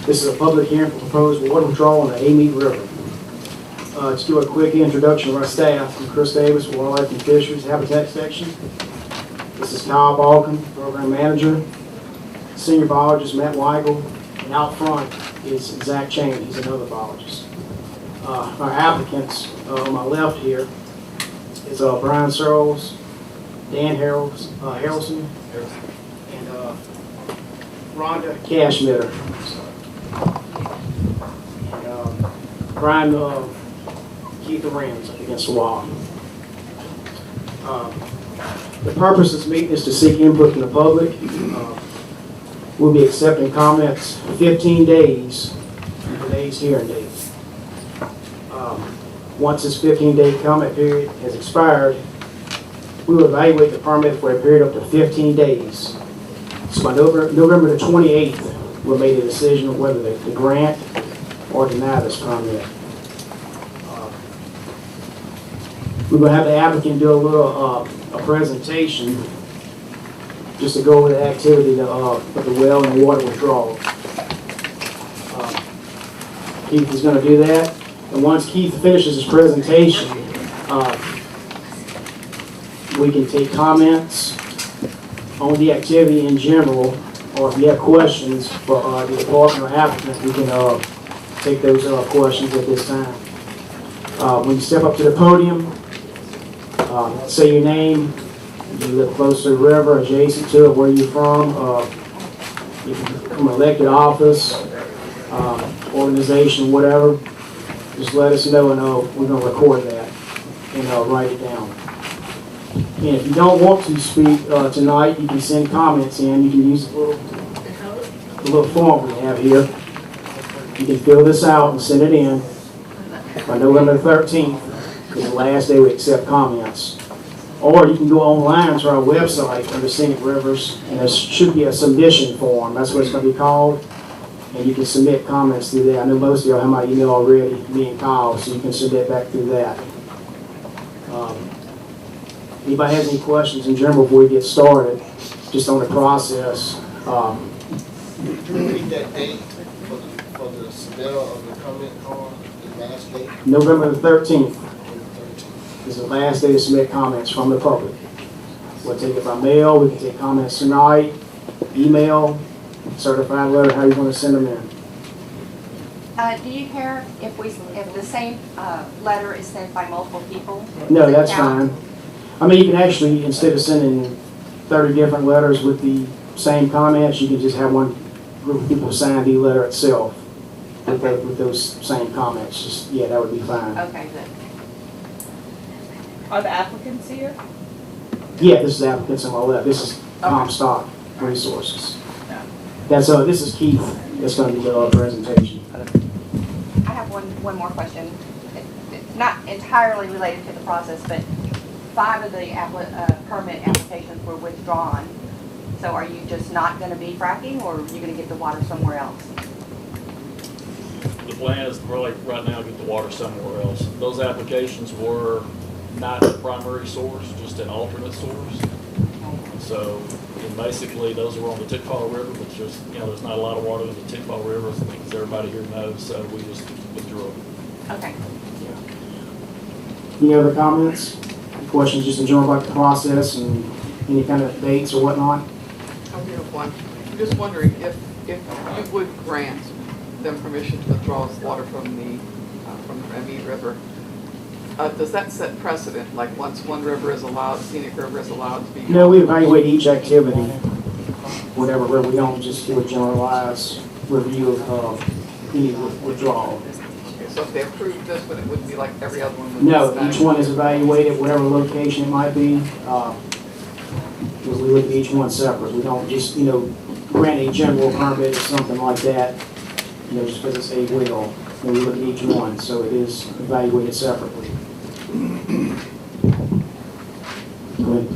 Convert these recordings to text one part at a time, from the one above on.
This is a public hearing for proposed water withdrawal on the Amite River. Just do a quick introduction of our staff. I'm Chris Davis, Wildlife and Fisheries Habitat Section. This is Kyle Balkin, Program Manager. Senior Biologist Matt Weigel. And out front is Zach Cheney, he's another biologist. Our applicants on my left here is Brian Searles, Dan Harrelson, and Rhonda Cashmitter. And Brian Keith Rams against the wall. The purpose of this meeting is to seek input from the public. We'll be accepting comments 15 days from today's hearing date. Once this 15-day comment period has expired, we will evaluate the permit for a period up to 15 days. So by November the 28th, we'll make a decision on whether to grant or deny this permit. We're going to have the applicant do a little a presentation just to go over the activity of the well and the water withdrawal. Keith is going to do that. And once Keith finishes his presentation, we can take comments on the activity in general, or if you have questions for the department or applicant, we can take those questions at this time. When you step up to the podium, say your name, you live close to the river, adjacent to it, where you're from, if you're from an elected office, organization, whatever. Just let us know, and we're going to record that and write it down. And if you don't want to speak tonight, you can send comments in. You can use the little form we have here. You can fill this out and send it in by November 13th is the last day we accept comments. Or you can go online to our website under Scenic Rivers, and there should be a submission form. That's what it's going to be called. And you can submit comments through that. I know most of y'all have my email already, me and Kyle, so you can submit back through that. Anybody has any questions in general before we get started, just on the process? Could you repeat that date for the submittal of the comment card, the last date? November the 13th is the last day to submit comments from the public. We'll take it by mail. We can take comments tonight, email, certified letter, how you want to send them in. Do you care if the same letter is sent by multiple people? No, that's fine. I mean, you can actually, instead of sending 30 different letters with the same comments, you can just have one group of people sign the letter itself with those same comments. Just, yeah, that would be fine. Okay, good. Are the applicants here? Yeah, this is the applicants on my left. This is Comstock Resources. This is Keith. That's going to be the presentation. I have one more question. It's not entirely related to the process, but 5 of the permit applications were withdrawn. So are you just not going to be fracking, or are you going to get the water somewhere else? The plan is really right now get the water somewhere else. Those applications were not the primary source, just an alternate source. So and basically those were on the Tickfaw River, but there's not a lot of water in the Tickfaw River, as everybody here knows, so we just withdrew it. Okay. Any other comments? Questions just in general about the process and any kind of dates or whatnot? I do have one. I'm just wondering if you would grant them permission to withdraw water from the Amite River, does that set precedent? Like once one river is allowed, Scenic River is allowed to be? No, we evaluate each activity, whatever river. We don't just do a generalized review of any withdrawal. Okay, so if they approved this, but it wouldn't be like every other one? No, each one is evaluated, whatever location it might be. We look at each one separate. We don't just, grant a general permit or something like that, just because it's a well. We look at each one, so it is evaluated separately. Go ahead.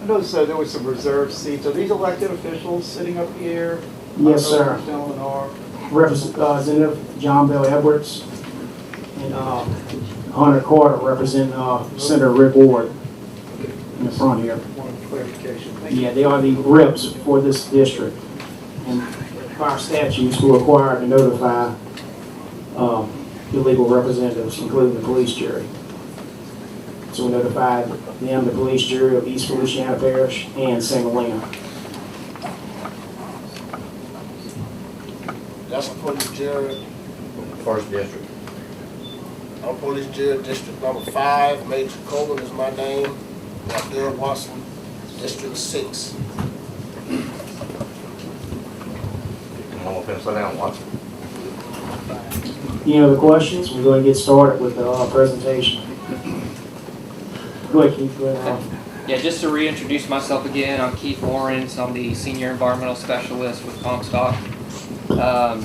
I noticed there was some reserved seats. Are these elected officials sitting up here? Yes, sir. Gentlemen are. Representative John Bell Edwards and Hunter Carter represent Senator Rick Ward in the front here. One clarification. Thank you. Yeah, they are the reps for this district. And by our statutes, we're required to notify the legal representatives, including the police jury. So we notified them, the police jury of East Feliciana Parish and St. Helena. That's a police jury. First district. I'm police jury district number 5. Major Coleman is my name. Bill Watson, district 6. Come on up and sit down, Watson. Any other questions? We're going to get started with the presentation. Go ahead, Keith. Go ahead. Yeah, just to reintroduce myself again, I'm Keith Lawrence. I'm the Senior Environmental Specialist with Comstock. I'm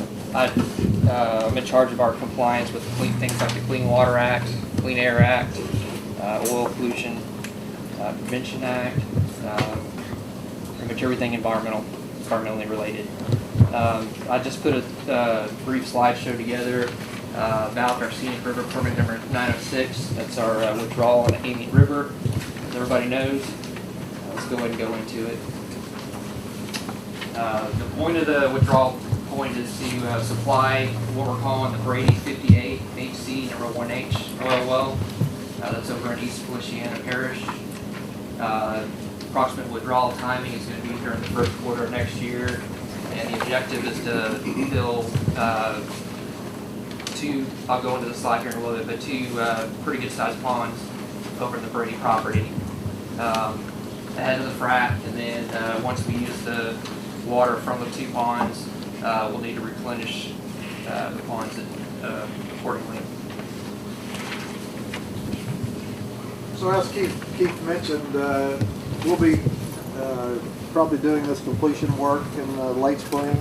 in charge of our compliance with things like the Clean Water Act, Clean Air Act, Oil Pollution Prevention Act, pretty much everything environmentally related. I just put a brief slideshow together about our Scenic River permit number 906. That's our withdrawal on the Amite River, as everybody knows. Let's go ahead and go into it. The point of the withdrawal point is to supply what we're calling the Brady 58 HC number 1H oil well. That's over in East Feliciana Parish. Approximate withdrawal timing is going to be during the first quarter of next year. And the objective is to fill two, I'll go into the slide here in a little bit, but two pretty good sized ponds over in the Brady property ahead of the frac. And then once we use the water from the two ponds, we'll need to replenish the ponds accordingly. So as Keith mentioned, we'll be probably doing this completion work in late spring.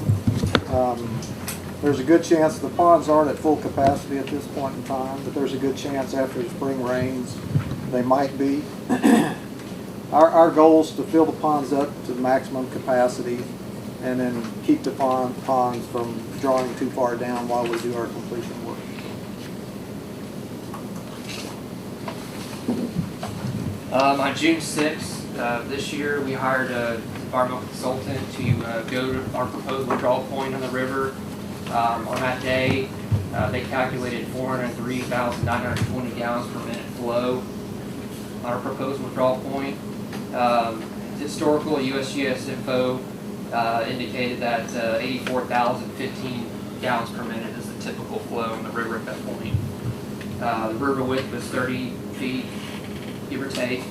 There's a good chance the ponds aren't at full capacity at this point in time, but there's a good chance after the spring rains they might be. Our goal is to fill the ponds up to maximum capacity and then keep the ponds from drawing too far down while we do our completion work. On June 6th this year, we hired an environmental consultant to go to our proposed withdrawal point on the river. On that day, they calculated 403,920 gallons per minute flow on our proposed withdrawal point. Historical USGS info indicated that 84,015 gallons per minute is the typical flow in the river at that point. The river width was 30 feet, give or take.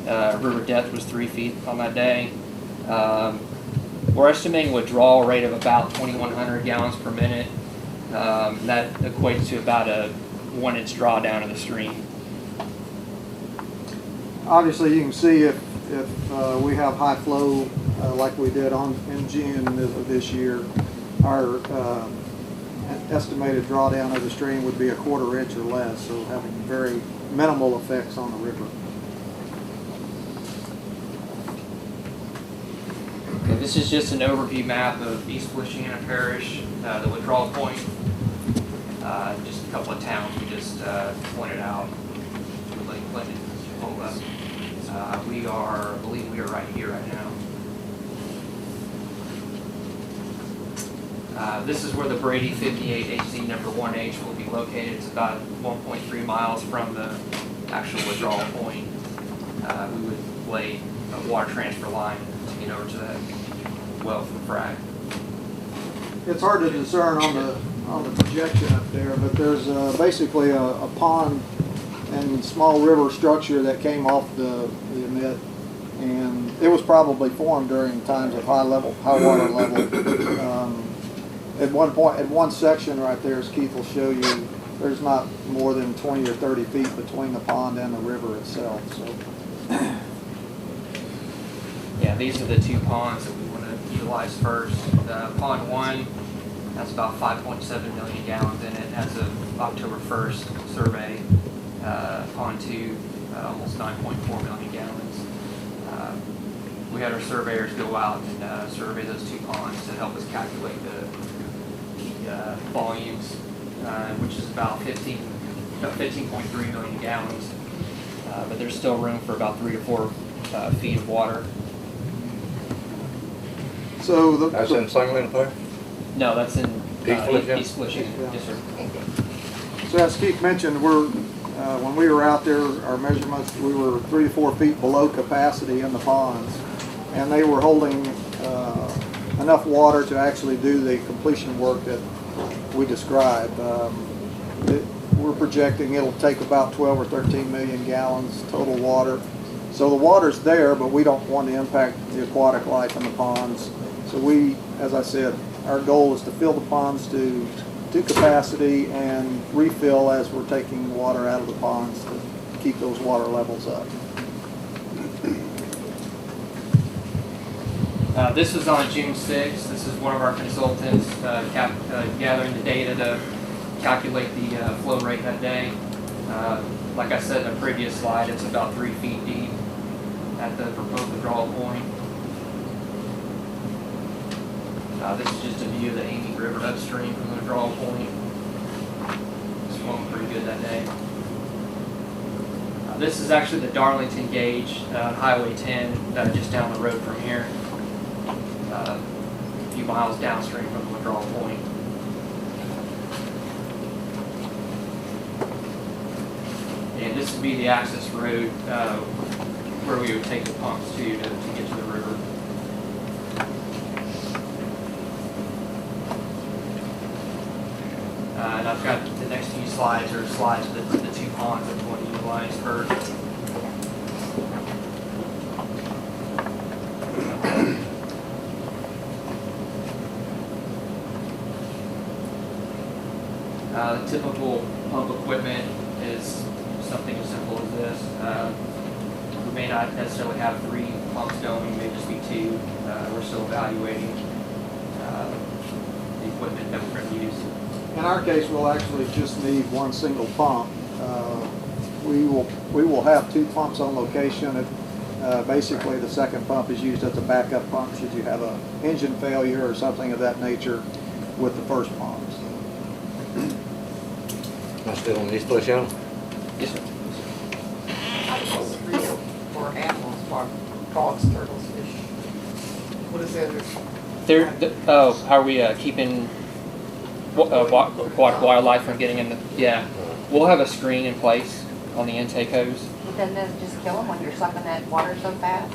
River depth was 3 feet on that day. We're estimating a withdrawal rate of about 2,100 gallons per minute. That equates to about a 1-inch drawdown of the stream. Obviously, you can see if we have high flow like we did in June of this year, our estimated drawdown of the stream would be a 1/4 inch or less, so having very minimal effects on the river. Okay, this is just an overview map of East Feliciana Parish, the withdrawal point. Just a couple of towns we just pointed out. Lake Clinton, Pola. I believe we are right here right now. This is where the Brady 58 HC number 1H will be located. It's about 1.3 miles from the actual withdrawal point. We would lay a water transfer line to get over to that well from frac. It's hard to discern on the projection up there, but there's basically a pond and small river structure that came off the Amite, and it was probably formed during times of high water level. At one point, at one section right there, as Keith will show you, there's not more than 20 or 30 feet between the pond and the river itself. So. Yeah, these are the two ponds that we want to utilize first. Pond 1 has about 5.7 million gallons in it as of October 1st survey. Pond 2, almost 9.4 million gallons. We had our surveyors go out and survey those two ponds to help us calculate the volumes, which is about 15.3 million gallons. But there's still room for about 3 to 4 feet of water. So That's in St. Helena Parish? No, that's in East Flushing? East Flushing. Yes, sir. So as Keith mentioned, when we were out there, our measurements, we were 3 to 4 feet below capacity in the ponds. And they were holding enough water to actually do the completion work that we described. We're projecting it'll take about 12 or 13 million gallons total water. So the water's there, but we don't want to impact the aquatic life in the ponds. So we, as I said, our goal is to fill the ponds to capacity and refill as we're taking water out of the ponds to keep those water levels up. This was on June 6th. This is one of our consultants gathering the data to calculate the flow rate that day. Like I said in a previous slide, it's about 3 feet deep at the proposed withdrawal point. This is just a view of the Amite River upstream from the withdrawal point. It's flowing pretty good that day. This is actually the Darlington gauge, Highway 10, just down the road from here. A few miles downstream from the withdrawal point. And this would be the access road where we would take the pumps to get to the river. And I've got the next few slides are slides of the 2 ponds that we want to utilize first. The typical pump equipment is something as simple as this. We may not necessarily have 3 pumps going, it may just be 2. We're still evaluating the equipment that we're going to use. In our case, we'll actually just need one single pump. We will have 2 pumps on location. Basically, the second pump is used as a backup pump should you have an engine failure or something of that nature with the first pump. That's still on East Flushing? Yes, sir. How does this real for animals, for frogs, turtles, fish? What is that? How are we keeping aquatic wildlife from getting in the? Yeah, we'll have a screen in place on the intake hose. But then doesn't just kill them when you're sucking that water so fast?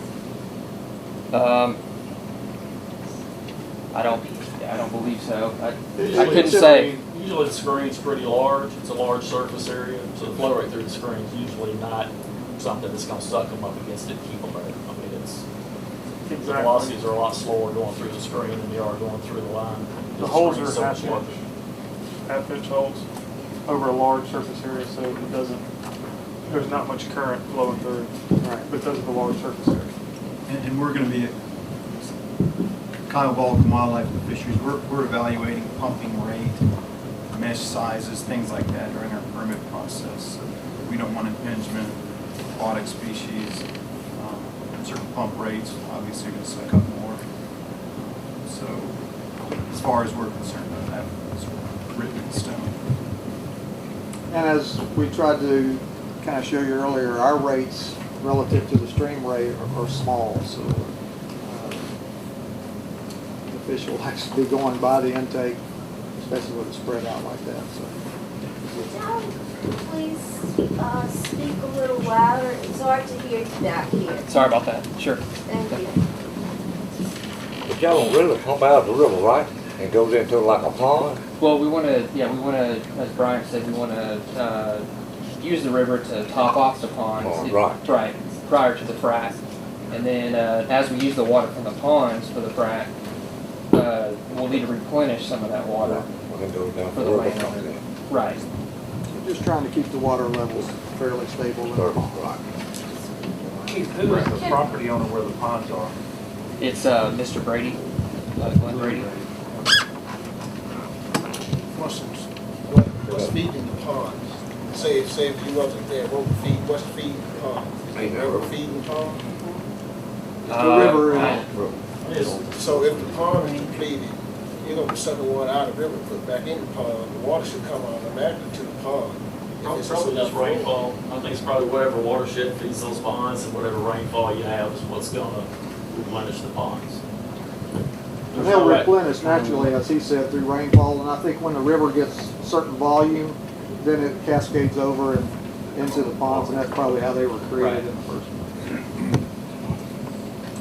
I don't believe so. I Usually couldn't the say. Usually the screen's pretty large, it's a large surface area, so the flow rate through the screen is usually not something that's gonna suck them up against it and keep them there. I mean, the velocities are a lot slower going through the screen than they are going through the line. The holes are screen's so much larger. half-inch holes over a large surface area, so there's not much current flowing through because of the large surface area. And we're going to be, Kyle Volk and Wildlife and Fisheries, we're evaluating pumping rate, mesh sizes, things like that during our permit process. So we don't want impingement of aquatic species. Certain pump rates, obviously, are going to suck up more. So as far as we're concerned, that is written in stone. And as we tried to kind of show you earlier, our rates relative to the stream rate are small, so the fish will actually be going by the intake, especially with it spread out like that. So. Could y'all please speak a little louder? It's hard to hear you back here. Sorry about that. Sure. Thank you. But y'all don't really pump out of the river, right? And goes into like a pond? Well, we want to, as Brian said, we want to use the river to top off the ponds. Oh, right. Right, prior to the frac. And then as we use the water from the ponds for the frac, we'll need to replenish some of that water When it goes down for the the river. landowner. Right. We're just trying to keep the water levels fairly stable. Right. Keith, who is the property owner where the ponds are? It's Mr. Brady, Glenn Brady. What's feeding the ponds? Say if you wasn't there, what would feed, what's feeding the ponds? Ain't River never. feeding the pond? The river is, So if the pond is depleted, you're gonna be sucking water out of the river, put back in the pond, the water should come automatically to the pond. If it's Probably just enough rainfall. I think it's probably whatever watershed feeds those ponds and whatever rainfall you have is what's gonna replenish the ponds. And they'll replenish naturally, as he said, through rainfall, and I think when the river gets a certain volume, then it cascades over and into the ponds, and that's probably how they were created in the first place.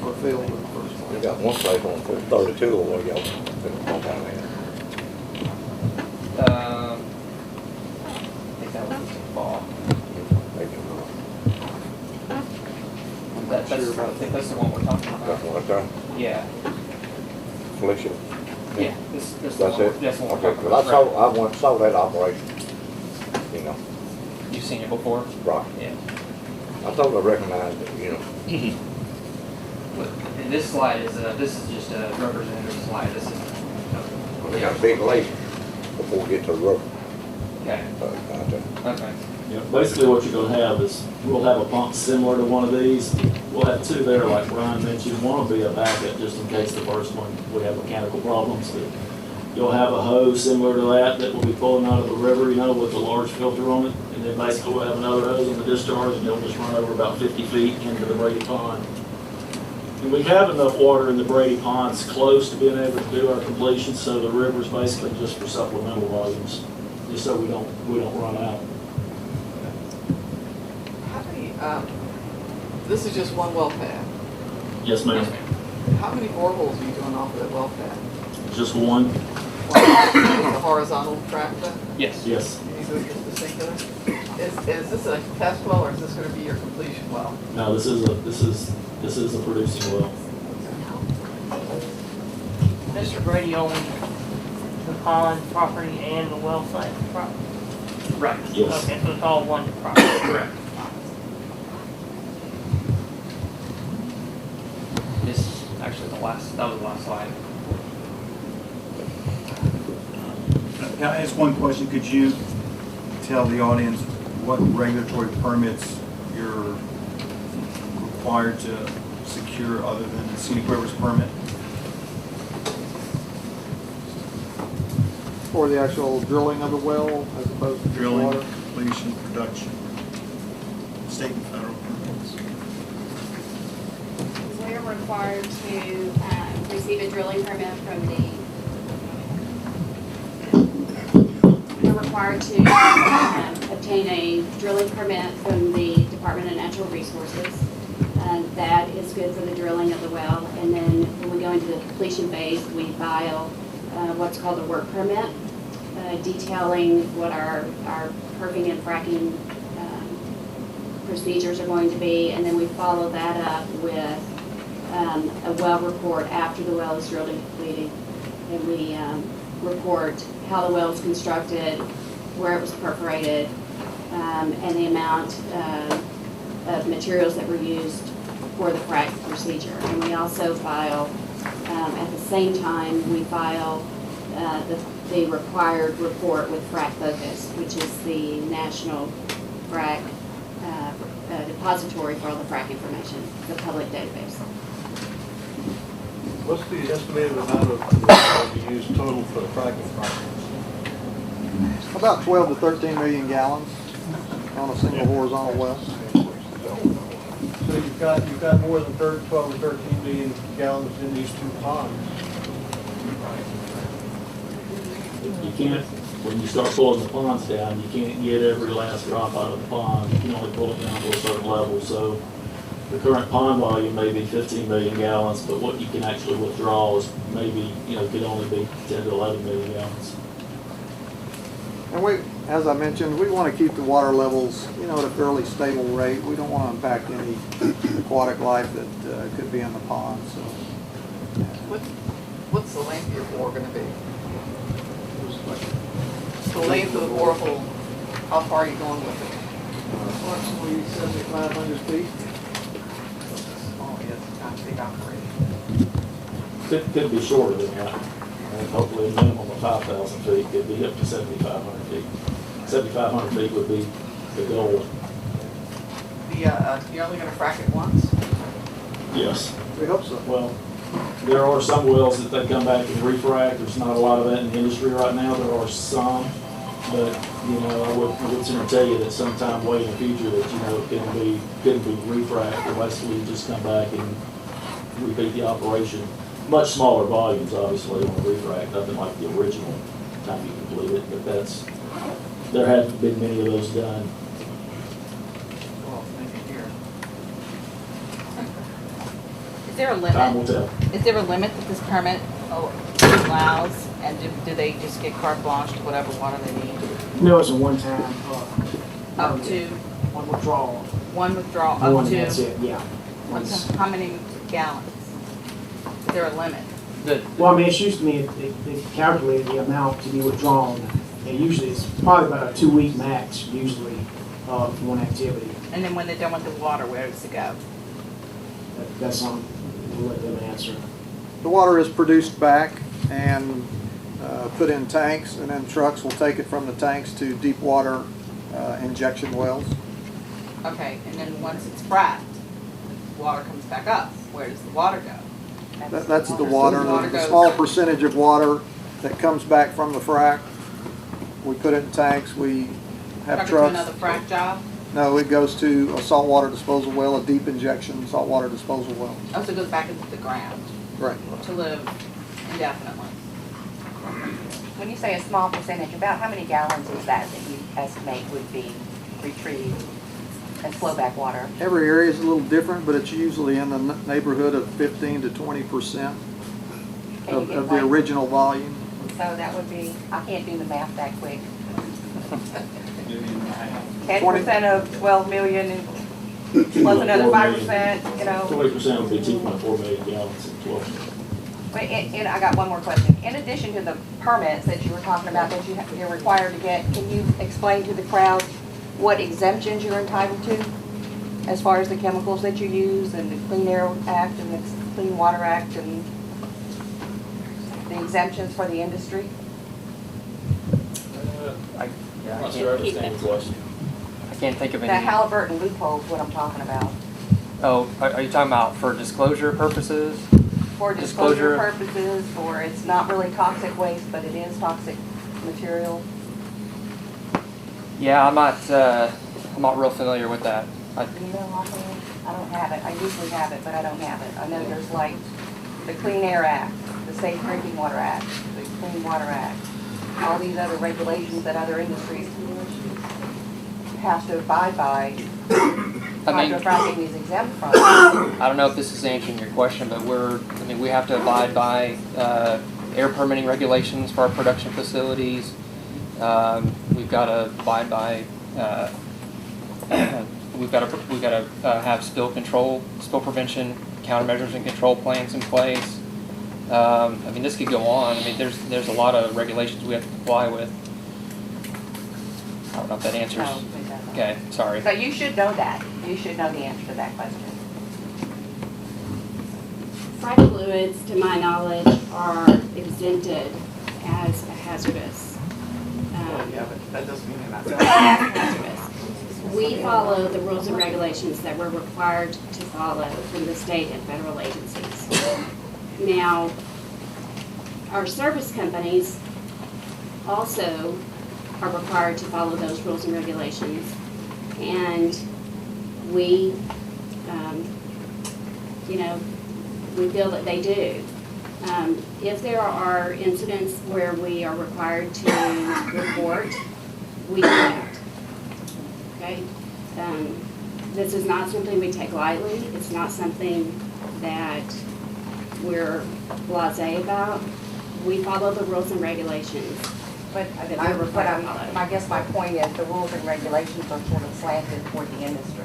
Or filled in the first You place. got one place on 32 or what y'all been on down there. I think that was the fall. I think that's the one we're talking That's about. one right there. Yeah, Felicia. yeah, this That's the one, it? that's the one Okay, we're talking 'cause about. I went, saw that operation, you know, You've seen it before? right. Yeah. I thought I recognized it, you know. And this slide is, this is just a representative slide, this is. We got a big lake before we get to the river. Okay, Out there. okay. Yeah, basically what you're gonna have is, we'll have a pump similar to one of these. We'll have two there, like Brian mentioned. One will be a backup, just in case the first one, we have mechanical problems. But you'll have a hose similar to that will be pulling out of the river, you know, with a large filter on it. And then basically we'll have another hose on the discharge, and it'll just run over about 50 feet into the Brady Pond. And we have enough water in the Brady Ponds close to being able to do our completion, so the river's basically just for supplemental volumes, just so we don't run out. How many, this is just one well pad. Yes, ma'am. How many boreholes are you doing off of that well pad? Just one? The horizontal track then? Yes. Yes. You do it just the singular? Is this a test well, or is this gonna be your completion well? No, this is a producing well. Mr. Brady owned the pond property and the well site property? Right. Yes. Okay, so it's all one property? Correct. This, actually that was the last slide. Can I ask one question? Could you tell the audience what regulatory permits you're required to secure other than the Scenic Rivers permit? For the actual drilling of the well, as opposed to just Drilling, water. completion, production, state and federal permits. We're required to receive a drilling permit from we're required to obtain a drilling permit from the Department of Natural Resources. That is good for the drilling of the well. And then when we go into the completion phase, we file what's called a work permit, detailing what our perking and fracking procedures are going to be, and then we follow that up with a well report after the well is drilled and completed. And we report how the well is constructed, where it was perforated, and the amount of materials that were used for the frac procedure. And we also file, at the same time, we file the required report with Frac Focus, which is the national frac depository for all the frac information, the public database. What's the estimated amount of water you use total for the fracking process? About 12 to 13 million gallons on a single horizontal well. So you've got more than 12 to 13 million gallons in these two ponds. You can't, when you start pulling the ponds down, you can't get every last drop out of the pond. You can only pull it down to a certain level. So the current pond volume may be 15 million gallons, but what you can actually withdraw is maybe, could only be 10 to 11 million gallons. And we, as I mentioned, we want to keep the water levels, at a fairly stable rate. We don't want to impact any aquatic life that could be in the pond, so. What's the length of your bore gonna be? The length of the borehole, how far are you going with it? Approximately 7,500 feet. Oh, yeah, it's not a big operation. Could be shorter than that. And hopefully a minimum of 5,000 feet, could be up to 7,500 feet. 7,500 feet would be the goal. You're only gonna frack it once? Yes. We hope so. Well, there are some wells that they come back and refrac. There's not a lot of that in the industry right now. There are some, but, I would sooner tell you that sometime way in the future that, couldn't be refrac, or basically you just come back and repeat the operation. much smaller volumes, obviously, on the refract, nothing like the original time you complete it, but there haven't been many of those done. Well, maybe here. Is there a Time will limit? tell. Is there a limit that this permit allows? And do they just get carte blanche to whatever water they need? No, it's a one-time, Up to one withdrawal. one withdrawal, One, up and that's to, it, yeah. Once- how many gallons? Is there a limit? Well, I mean, it's usually, they calculate the amount to be withdrawn, and usually it's probably about a 2-week max, usually, for one activity. And then when they're done with the water, where does it go? That's something we'll let them answer. The water is produced back and put in tanks, and then trucks will take it from the tanks to deep water injection wells. Okay, and then once it's fracked, water comes back up. Where does the water go? That's the water, the small percentage of water that comes back from the frack. We put it in tanks, we have Truck it to trucks. another frack job? No, it goes to a saltwater disposal well, a deep injection saltwater disposal well. Oh, so it goes back into the ground Right. to live indefinitely. When you say a small percentage, about how many gallons is that you estimate would be retrieved as flowback water? Every area is a little different, but it's usually in the neighborhood of 15 to 20% of the original volume. So that would be, I can't do the math that quick. 10% of 12 million and plus another 5%, you know. 20% would be 2.4 million gallons in 12. Wait, and I got one more question. In addition to the permits that you were talking about that you're required to get, can you explain to the crowd what exemptions you're entitled to as far as the chemicals that you use and the Clean Air Act and the Clean Water Act and the exemptions for the industry? I'm not sure I understand the question. I can't think of The any. Halliburton loophole is what I'm talking about. Oh, are you talking about for disclosure purposes? For disclosure purposes, or it's not really toxic waste, but it is toxic material. Yeah, I'm not real familiar with that. Do you know offhand? I don't have it. I usually have it, but I don't have it. I know there's like the Clean Air Act, the Safe Drinking Water Act, the Clean Water Act, all these other regulations that other industries have to abide by. Hydrofracking is exempt from. I don't know if this is answering your question, but we have to abide by air permitting regulations for our production facilities. We've got to abide by. We've got to have spill prevention, countermeasures, and control plans in place. This could go on. There's a lot of regulations we have to comply with. I don't know if that answers. No, it doesn't. Okay, sorry. So you should know that. You should know the answer to that question. Frac fluids, to my knowledge, are exempted as a hazardous. Yeah, but that doesn't mean they're not. Hazardous. We follow the rules and regulations that we're required to follow from the state and federal agencies. Now, our service companies also are required to follow those rules and regulations, and we, we feel that they do. If there are incidents where we are required to report, we do that. Okay? This is not something we take lightly. It's not something that we're blasé about. We follow the rules and regulations. But I guess my point is the rules and regulations are sort of slanted toward the industry.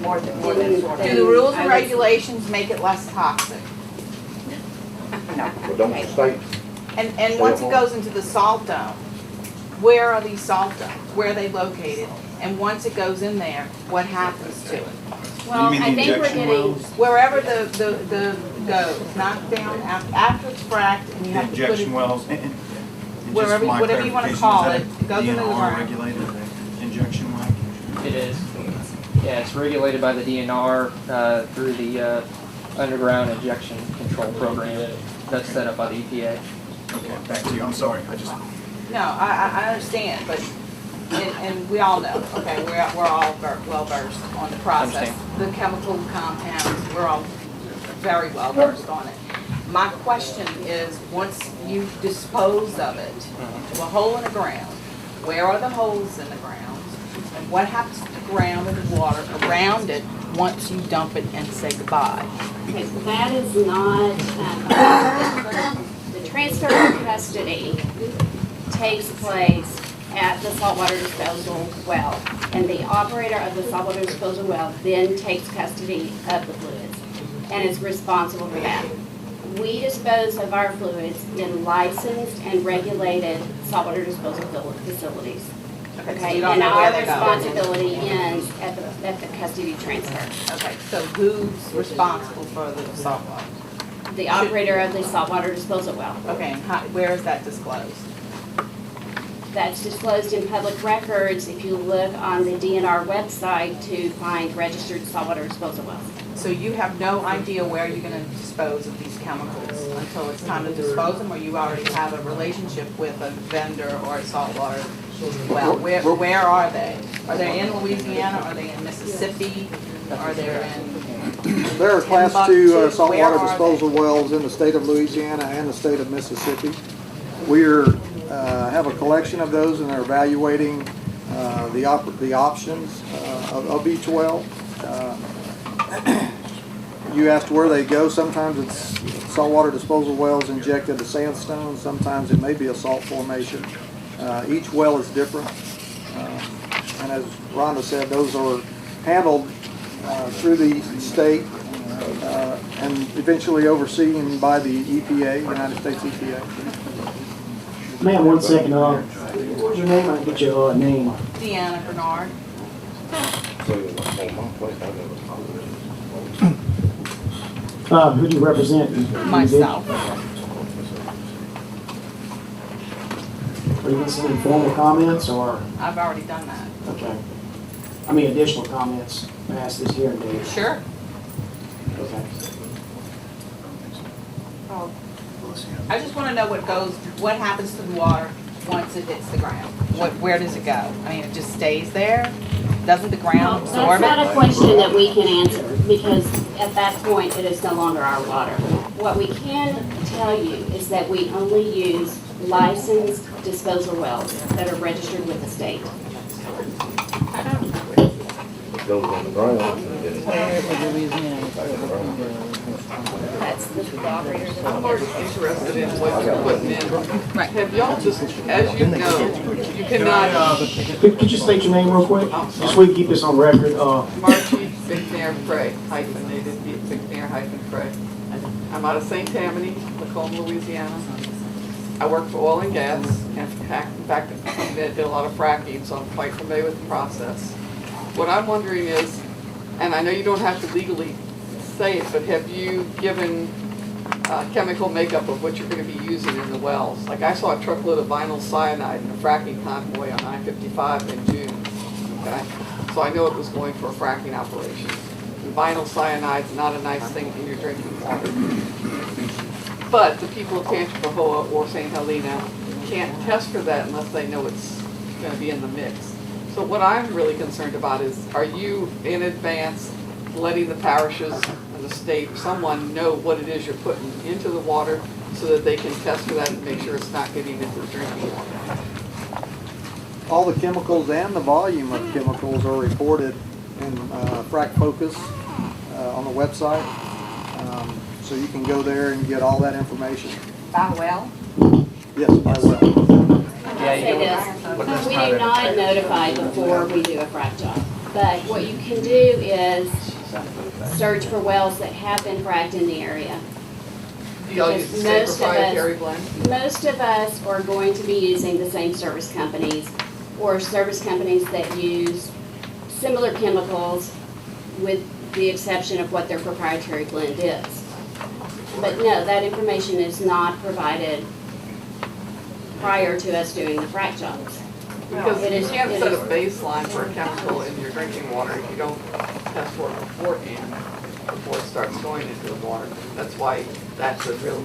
More than sort of. Do the rules and regulations make it less toxic? No. But don't the state, And once it goes into the salt dome, where are these salt domes? Where are they located? And once it goes in there, what happens to it? Well, I think we're getting, Wherever the goes, not down after it's fracked and you have to put it. Injection wells, and Wherever- just for my whatever you wanna clarification, call is it, that goes into the DNR ground. regulated, the injection well? It is. Yeah, it's regulated by the DNR through the underground injection control program that's set up by the EPA. Okay, back to you, I'm sorry, I just. No, I understand, but, and we all know, okay, we're all well versed on the process. Understand. The chemical compounds, we're all very well versed on it. My question is, once you dispose of it to a hole in the ground, where are the holes in the ground? And what happens to the ground and the water around it once you dump it and say goodbye? Okay, that is not, the transfer of custody takes place at the saltwater disposal well, and the operator of the saltwater disposal well then takes custody of the fluids and is responsible for that. We dispose of our fluids in licensed and regulated saltwater disposal facilities. Okay, so Okay, you don't and know where our they go. responsibility ends at the custody transfer. Okay, so who's responsible for the saltwater? The operator of the saltwater disposal well. Okay, and where is that disclosed? That's disclosed in public records if you look on the DNR website to find registered saltwater disposal wells. So you have no idea where you're gonna dispose of these chemicals until it's time to dispose them, or you already have a relationship with a vendor or a saltwater well? Where are they? Are they in Louisiana? Are they in Mississippi? Are they in? There are Class 2 Timbuktu? saltwater Where are disposal wells in the state of Louisiana and the state of Mississippi. We're have a collection of those, and they're evaluating the options of each well. You asked where they go. Sometimes it's saltwater disposal wells injected to sandstone. Sometimes it may be a salt formation. Each well is different. And as Rhonda said, those are handled through the state and eventually overseen by the EPA, United States EPA. Ma'am, 1 second. What's your name? I can get your name. Deanna Bernard. Who do you represent? Myself. Are you going to send any formal comments or? I've already done that. Okay. I mean, additional comments past this hearing date. Sure. Okay. I just want to know what happens to the water once it hits the ground? Where does it go? I mean, it just stays there? Doesn't the ground absorb it? That's not a question that we can answer, because at that point, it is no longer our water. What we can tell you is that we only use licensed disposal wells that are registered with the state. It goes on the ground. That's the operators of I'm the more interested in what you're putting in. Right. Have y'all just, as you know, you cannot, Could you state your name real quick? Just so we can keep this on record. Margie McNair Frey, hyphenated, McNair hyphen Frey. I'm out of St. Tammany, Lacombe, Louisiana. I work for oil and gas, and in fact, I did a lot of fracking, so I'm quite familiar with the process. What I'm wondering is, and I know you don't have to legally say it, but have you given chemical makeup of what you're going to be using in the wells? Like I saw a truckload of vinyl cyanide in a fracking convoy on I-55 in June. Okay, so I know it was going for a fracking operation. And vinyl cyanide's not a nice thing in your drinking water. But the people of Tangipahoa or St. Helena can't test for that unless they know it's going to be in the mix. So what I'm really concerned about is, are you in advance letting the parishes and the state, someone know what it is you're putting into the water so that they can test for that and make sure it's not getting into the drinking water? All the chemicals and the volume of chemicals are reported in Frac Focus on the website. So you can go there and get all that information. By well? Yes, by well. I'll say this, we do not notify before we do a frac job. But what you can do is search for wells that have been fracked in the area. Do y'all use the same proprietary blend? Most of us are going to be using the same service companies or service companies that use similar chemicals with the exception of what their proprietary blend is. But no, that information is not provided prior to us doing the frac jobs. Because you can't set a baseline for a chemical in your drinking water if you don't test for it beforehand, before it starts going into the water. That's why that's a real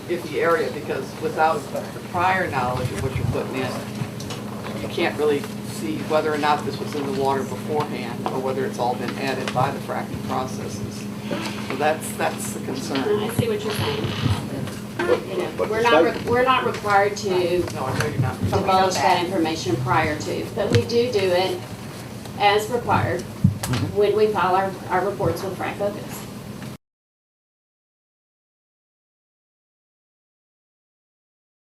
iffy area, because without the prior knowledge of what you're putting in, you can't really see whether or not this was in the water beforehand or whether it's all been added by the fracking processes. So that's the concern. I see what you're saying. You know, But we're the not, state- we're not required to No, I know you're not. But we know divulge that that. information prior to, but we do it as required when we file our reports with Frac Focus.